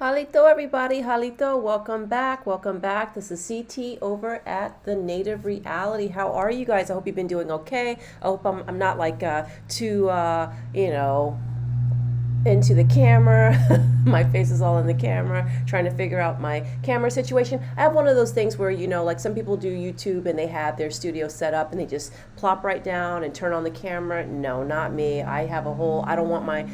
Halito, everybody. Halito, welcome back. Welcome back. This is CT over at the Native Reality. How are you guys? I hope you've been doing okay. I hope I'm not like too, into the camera. My face is all in the camera, trying to figure out my camera situation. I have one of those things where, like some people do YouTube and they have their studio set up and they just plop right down and turn on the camera. No, not me. I don't want my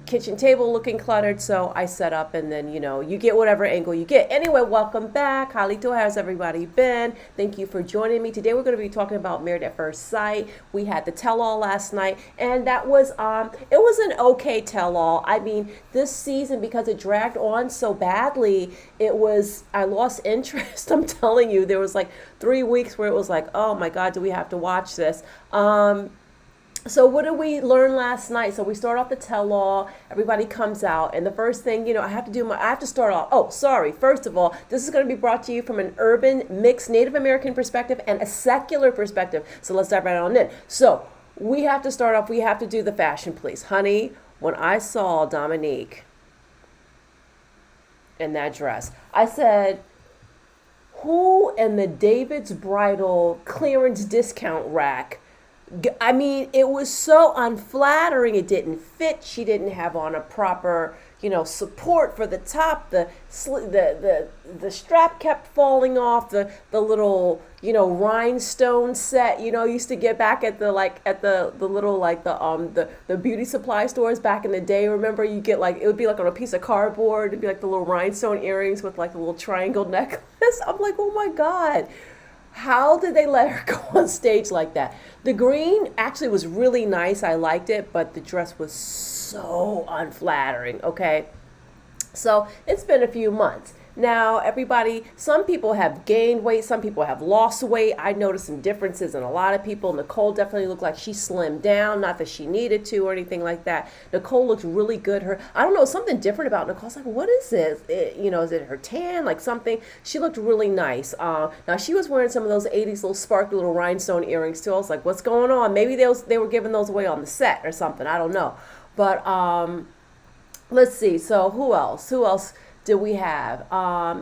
kitchen table looking cluttered, so I set up and then, you get whatever angle you get. Anyway, welcome back. Halito, how's everybody been? Thank you for joining me. Today we're going to be talking about Married at First Sight. We had the tell-all last night, and that was, it was an okay tell-all. I mean, this season, because it dragged on so badly, I lost interest. I'm telling you, there was like 3 weeks where it was like, oh my God, do we have to watch this? So what did we learn last night? So we start off the tell-all. Everybody comes out, and the first thing, I have to start off. Oh, sorry. First of all, this is going to be brought to you from an urban, mixed Native American perspective and a secular perspective. So let's dive right on in. So we have to start off. We have to do the fashion, please, honey. When I saw Dominique in that dress, I said, "Who in the David's Bridal clearance discount rack?" I mean, it was so unflattering. It didn't fit. She didn't have on a proper, support for the top. The strap kept falling off. The little, rhinestone set. Used to get back at the little the beauty supply stores back in the day. Remember, you get it would be like on a piece of cardboard. It'd be like the little rhinestone earrings with like a little triangle necklace. I'm like, oh my God. How did they let her go on stage like that? The green actually was really nice. I liked it, but the dress was so unflattering, okay? So it's been a few months. Now, some people have gained weight, some people have lost weight. I noticed some differences in a lot of people. Nicole definitely looked like she slimmed down, not that she needed to or anything like that. Nicole looked really good. I don't know, something different about Nicole. I was like, what is this? Is it her tan, like something? She looked really nice. Now, she was wearing some of those 80s little sparkly little rhinestone earrings too. I was like, what's going on? Maybe they were giving those away on the set or something. I don't know. But let's see. So who else? Did we have?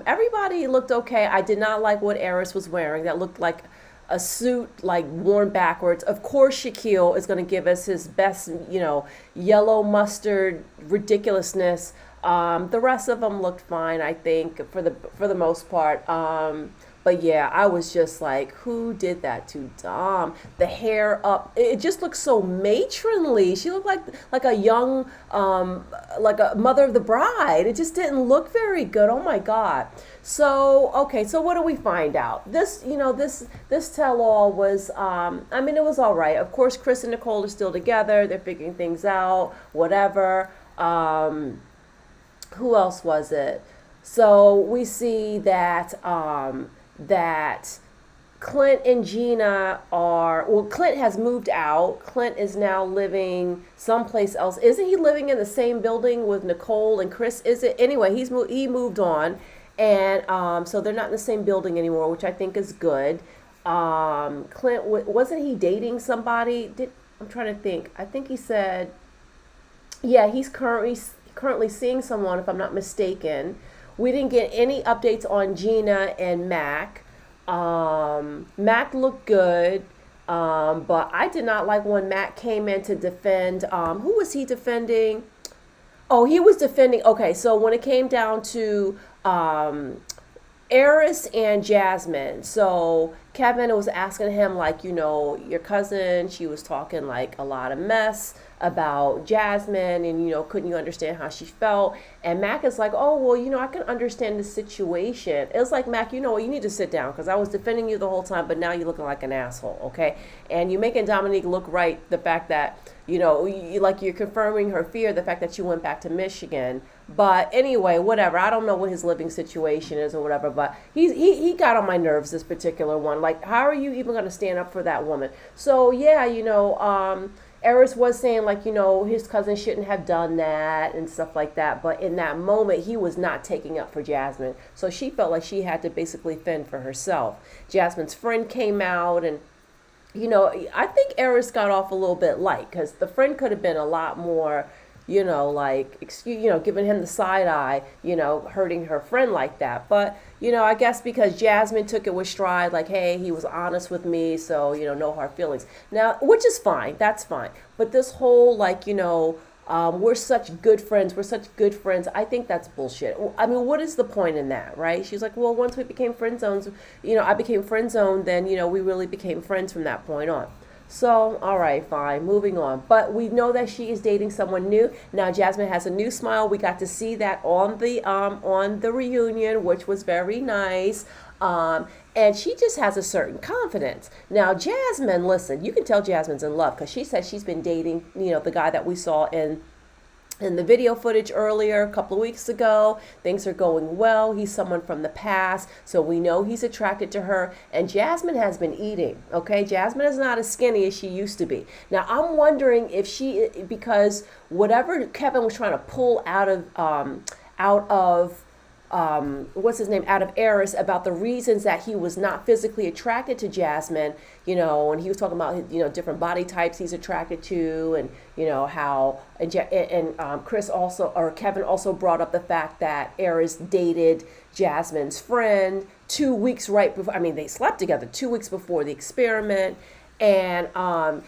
Everybody looked okay. I did not like what Eris was wearing. That looked like a suit, like worn backwards. Of course, Shaquille is going to give us his best, yellow mustard ridiculousness. The rest of them looked fine, I think, for the most part. But yeah, I was just like, who did that to Dom? The hair up, it just looked so matronly. She looked like a young, like a mother of the bride. It just didn't look very good. Oh my God. So, okay, so what do we find out? This tell-all was, it was all right. Of course, Chris and Nicole are still together. They're figuring things out, whatever. Who else was it? So we see that Clint and Gina Clint has moved out. Clint is now living someplace else. Isn't he living in the same building with Nicole and Chris? Is it? Anyway, he moved on. And so they're not in the same building anymore, which I think is good. Clint, wasn't he dating somebody? I'm trying to think. I think he said, yeah, he's currently seeing someone, if I'm not mistaken. We didn't get any updates on Gina and Mac. Mac looked good, but I did not like when Mac came in to defend. Who was he defending? Oh, he was defending. Okay, so when it came down to Eris and Jasmine. So Kevin was asking him, your cousin, she was talking like a lot of mess about Jasmine and, couldn't you understand how she felt? And Mac is like, oh, well, I can understand the situation. It was like, Mac, you need to sit down because I was defending you the whole time, but now you're looking like an asshole, okay? And you're making Dominique look right, the fact that, you're confirming her fear, the fact that you went back to Michigan. But anyway, whatever. I don't know what his living situation is or whatever, but he got on my nerves, this particular one. Like, how are you even going to stand up for that woman? So, yeah, Eris was saying, his cousin shouldn't have done that and stuff like that. But in that moment, he was not taking up for Jasmine. So she felt like she had to basically fend for herself. Jasmine's friend came out and, I think Eris got off a little bit light because the friend could have been a lot more like, giving him the side eye, hurting her friend like that. But, I guess because Jasmine took it with stride, like, hey, he was honest with me, so, no hard feelings. Now, which is fine, that's fine. But this whole, like, we're such good friends. We're such good friends. I think that's bullshit. I mean, what is the point in that, right? She's like, well, once we became friend zones, I became friend zoned, then, we really became friends from that point on. So, all right, fine, moving on. But we know that she is dating someone new. Now, Jasmine has a new smile. We got to see that on the reunion, which was very nice. And she just has a certain confidence. Now, Jasmine, listen, you can tell Jasmine's in love because she said she's been dating, the guy that we saw in the video footage earlier a couple of weeks ago. Things are going well. He's someone from the past, so we know he's attracted to her. And Jasmine has been eating, okay? Jasmine is not as skinny as she used to be. Now, I'm wondering if because whatever Kevin was trying to pull out of what's his name, out of Eris about the reasons that he was not physically attracted to Jasmine, and he was talking about, different body types he's attracted to, and, how, Chris also, or Kevin also brought up the fact that Eris dated Jasmine's friend 2 weeks right before, they slept together 2 weeks before the experiment. And I'm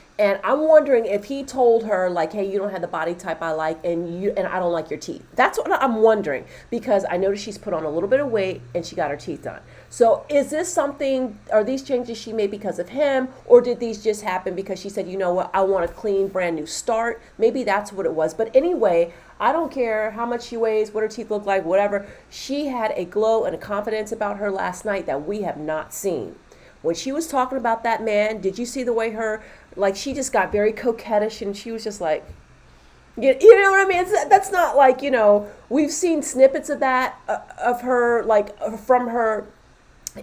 wondering if he told her, like, hey, you don't have the body type I like, and I don't like your teeth. That's what I'm wondering, because I noticed she's put on a little bit of weight and she got her teeth done. So is this something, are these changes she made because of him, or did these just happen because she said, you know what, I want a clean, brand new start? Maybe that's what it was. But anyway, I don't care how much she weighs, what her teeth look like, whatever. She had a glow and a confidence about her last night that we have not seen. When she was talking about that man, did you see the way she just got very coquettish, and she was just like, you know what I mean? That's not like, we've seen snippets of that, of her, like, from her,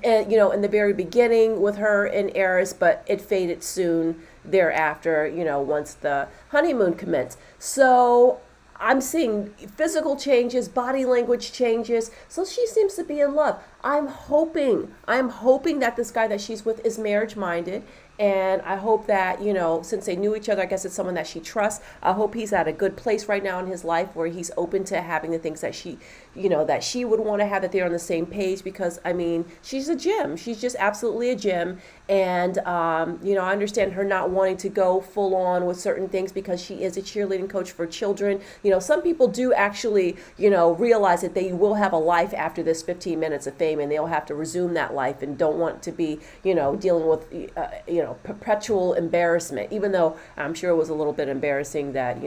in the very beginning with her and Eris, but it faded soon thereafter, once the honeymoon commenced. So I'm seeing physical changes, body language changes. So she seems to be in love. I'm hoping that this guy that she's with is marriage minded. And I hope that, since they knew each other, I guess it's someone that she trusts. I hope he's at a good place right now in his life where he's open to having the things that she would want to have, that they're on the same page, because, she's a gem. She's just absolutely a gem. And, I understand her not wanting to go full on with certain things because she is a cheerleading coach for children. Some people do actually, realize that they will have a life after this 15 minutes of fame, and they'll have to resume that life and don't want to be, dealing with, perpetual embarrassment, even though I'm sure it was a little bit embarrassing that,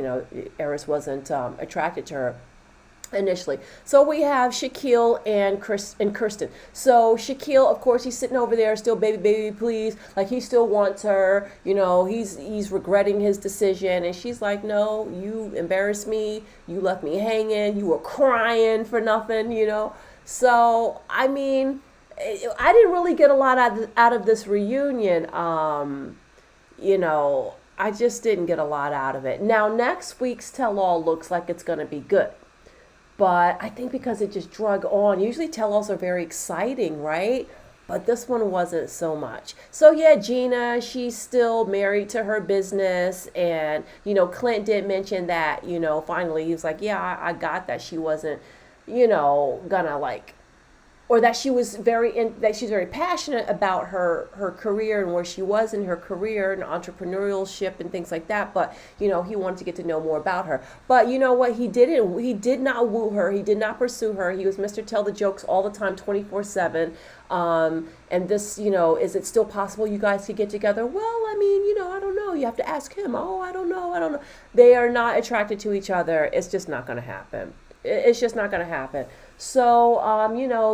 Eris wasn't attracted to her initially. So we have Shaquille and Kirsten. So Shaquille, of course, he's sitting over there still, baby, please. Like, he still wants her. He's regretting his decision. And she's like, no, you embarrassed me. You left me hanging. You were crying for nothing, So, I didn't really get a lot out of this reunion. I just didn't get a lot out of it. Now, next week's tell-all looks like it's going to be good. But I think because it just drug on. Usually tell-alls are very exciting, right? But this one wasn't so much. So yeah, Gina, she's still married to her business. And, Clint did mention that, finally he was like, yeah, I got that she wasn't, gonna like, or that she's very passionate about her career and where she was in her career and entrepreneurship and things like that. But, he wanted to get to know more about her. But you know what? He did not woo her. He did not pursue her. He was Mr. Tell the Jokes all the time, 24/7. And this, is it still possible you guys could get together? Well, I don't know. You have to ask him. Oh, I don't know. They are not attracted to each other. It's just not going to happen. It's just not going to happen. So,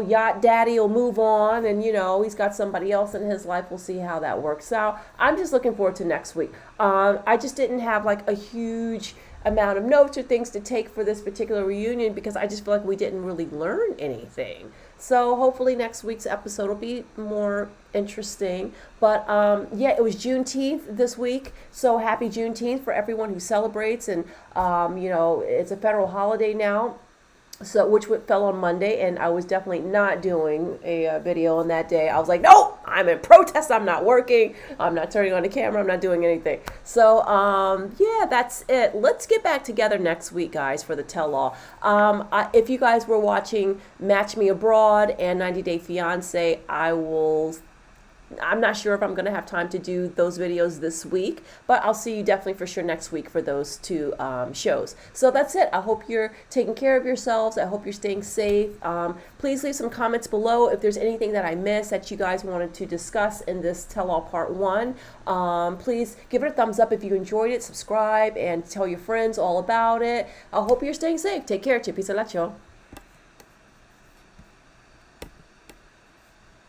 Yacht Daddy will move on, and, he's got somebody else in his life. We'll see how that works out. I'm just looking forward to next week. I just didn't have like a huge amount of notes or things to take for this particular reunion because I just feel like we didn't really learn anything. So hopefully next week's episode will be more interesting. But it was Juneteenth this week. So happy Juneteenth for everyone who celebrates. And, it's a federal holiday now. So, which fell on Monday, and I was definitely not doing a video on that day. I was like, nope, I'm in protest. I'm not working. I'm not turning on the camera. I'm not doing anything. So, yeah, that's it. Let's get back together next week, guys, for the tell-all. If you guys were watching Match Me Abroad and 90 Day Fiance, I'm not sure if I'm going to have time to do those videos this week, but I'll see you definitely for sure next week for those two shows. So that's it. I hope you're taking care of yourselves. I hope you're staying safe. Please leave some comments below if there's anything that I missed that you guys wanted to discuss in this tell-all part 1. Please give it a thumbs up if you enjoyed it. Subscribe and tell your friends all about it. I hope you're staying safe. Take care. Chipisa lacho.